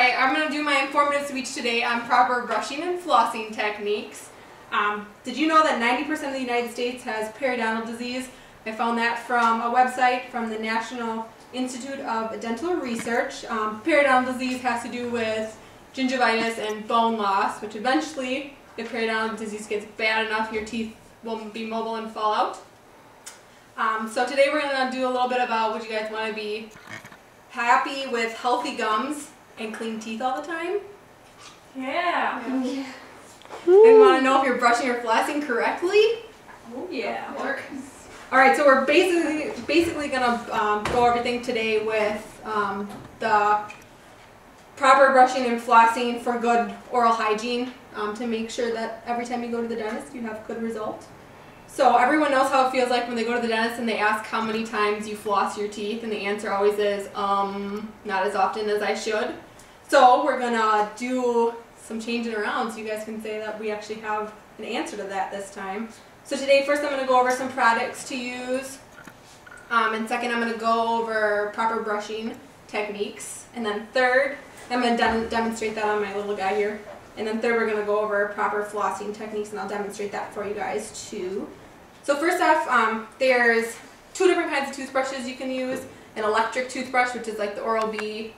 Alright, I'm going to do my informative speech today on proper brushing and flossing techniques. Did you know that 90% of the United States has periodontal disease? I found that from a website from the National Institute of Dental Research. Periodontal disease has to do with gingivitis and bone loss, which eventually, if periodontal disease gets bad enough, your teeth will be mobile and fall out. So today we're going to do a little bit about would you guys want to be happy with healthy gums and clean teeth all the time? Yeah. And you want to know if you're brushing or flossing correctly? Oh yeah. Alright, so we're basically going to go everything today with the proper brushing and flossing for good oral hygiene to make sure that every time you go to the dentist you have good result. So everyone knows how it feels like when they go to the dentist and they ask how many times you floss your teeth, and the answer always is, not as often as I should. So we're going to do some changing around so you guys can say that we actually have an answer to that this time. So today, first I'm going to go over some products to use, and second I'm going to go over proper brushing techniques, and then third, I'm going to demonstrate that on my little guy here, and then third we're going to go over proper flossing techniques, and I'll demonstrate that for you guys too. So first off, there's two different kinds of toothbrushes you can use. An electric toothbrush, which is like the Oral-B,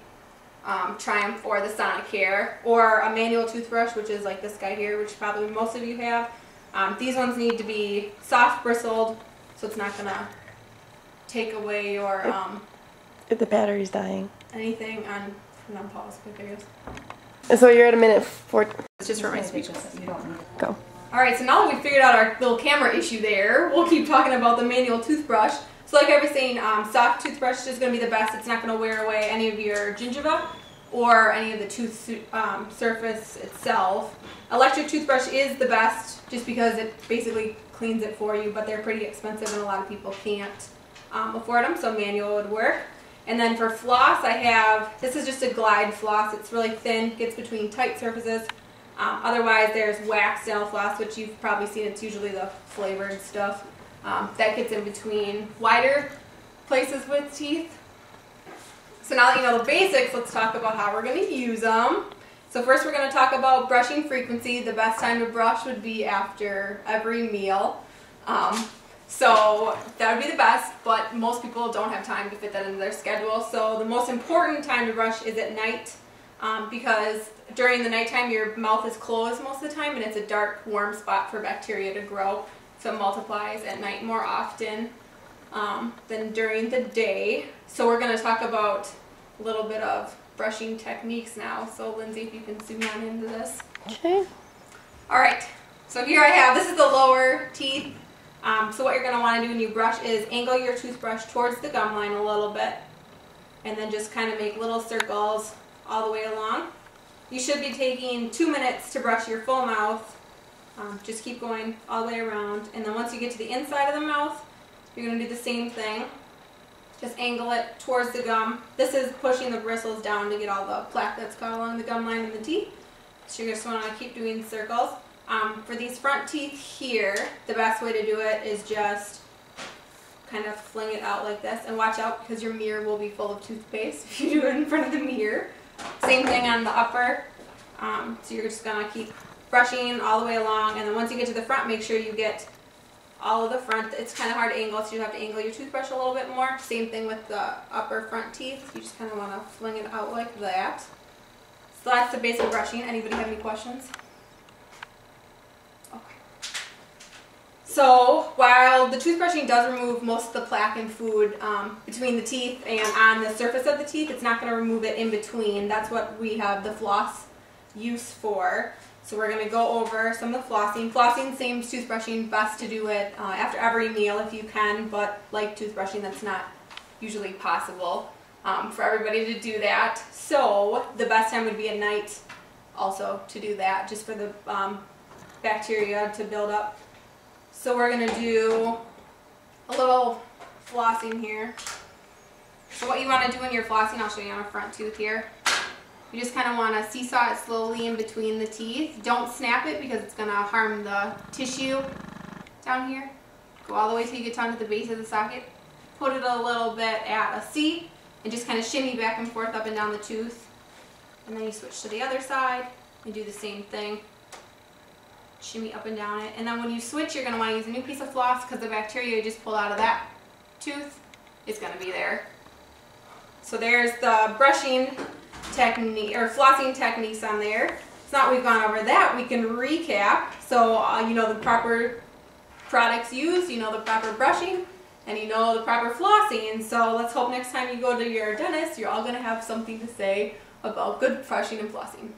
Triumph, or the Sonicare, or a manual toothbrush, which is like this guy here, which probably most of you have. These ones need to be soft bristled, so it's not going to take away your if the battery's dying. anything on pause. Quick, I guess. And so you're at a minute 4. It's just for my speech. Go. Alright, so now that we figured out our little camera issue there, we'll keep talking about the manual toothbrush. So like I was saying, soft toothbrush is going to be the best. It's not going to wear away any of your gingiva or any of the tooth surface itself. Electric toothbrush is the best just because it basically cleans it for you, but they're pretty expensive and a lot of people can't afford them, so manual would work. And then for floss, I have, this is just a glide floss. It's really thin, gets between tight surfaces. Otherwise, there's wax dental floss, which you've probably seen. It's usually the flavored stuff. That gets in between wider places with teeth. So now that you know the basics, let's talk about how we're going to use them. So first we're going to talk about brushing frequency. The best time to brush would be after every meal. So that would be the best, but most people don't have time to fit that into their schedule. So the most important time to brush is at night, because during the nighttime your mouth is closed most of the time and it's a dark, warm spot for bacteria to grow. So it multiplies at night more often than during the day. So we're going to talk about a little bit of brushing techniques now. So Lindsay, if you can zoom on into this. Okay. Alright, so here I have, this is the lower teeth. So what you're going to want to do when you brush is angle your toothbrush towards the gum line a little bit, and then just kind of make little circles all the way along. You should be taking 2 minutes to brush your full mouth. Just keep going all the way around, and then once you get to the inside of the mouth, you're going to do the same thing. Just angle it towards the gum. This is pushing the bristles down to get all the plaque that's caught along the gum line and the teeth. So you just want to keep doing circles. For these front teeth here, the best way to do it is just kind of fling it out like this, and watch out because your mirror will be full of toothpaste if you do it in front of the mirror. Same thing on the upper. So you're just going to keep brushing all the way along, and then once you get to the front, make sure you get all of the front. It's kind of hard to angle, so you have to angle your toothbrush a little bit more. Same thing with the upper front teeth. You just kind of want to fling it out like that. So that's the basic brushing. Anybody have any questions? So while the toothbrushing does remove most of the plaque and food between the teeth and on the surface of the teeth, it's not going to remove it in between. That's what we have the floss use for. So we're going to go over some of the flossing. Flossing, same as toothbrushing, best to do it after every meal if you can, but like toothbrushing, that's not usually possible for everybody to do that. So the best time would be at night also to do that, just for the bacteria to build up. So we're going to do a little flossing here. So what you want to do when you're flossing, I'll show you on a front tooth here. You just kind of want to seesaw it slowly in between the teeth. Don't snap it because it's going to harm the tissue down here. Go all the way till you get down to the base of the socket. Put it a little bit at a C and just kind of shimmy back and forth up and down the tooth. And then you switch to the other side and do the same thing. Shimmy up and down it. And then when you switch, you're going to want to use a new piece of floss because the bacteria you just pulled out of that tooth is going to be there. So there's the brushing technique or flossing techniques on there. It's not we've gone over that. We can recap. So you know the proper products used, you know the proper brushing, and you know the proper flossing. So let's hope next time you go to your dentist, you're all going to have something to say about good brushing and flossing.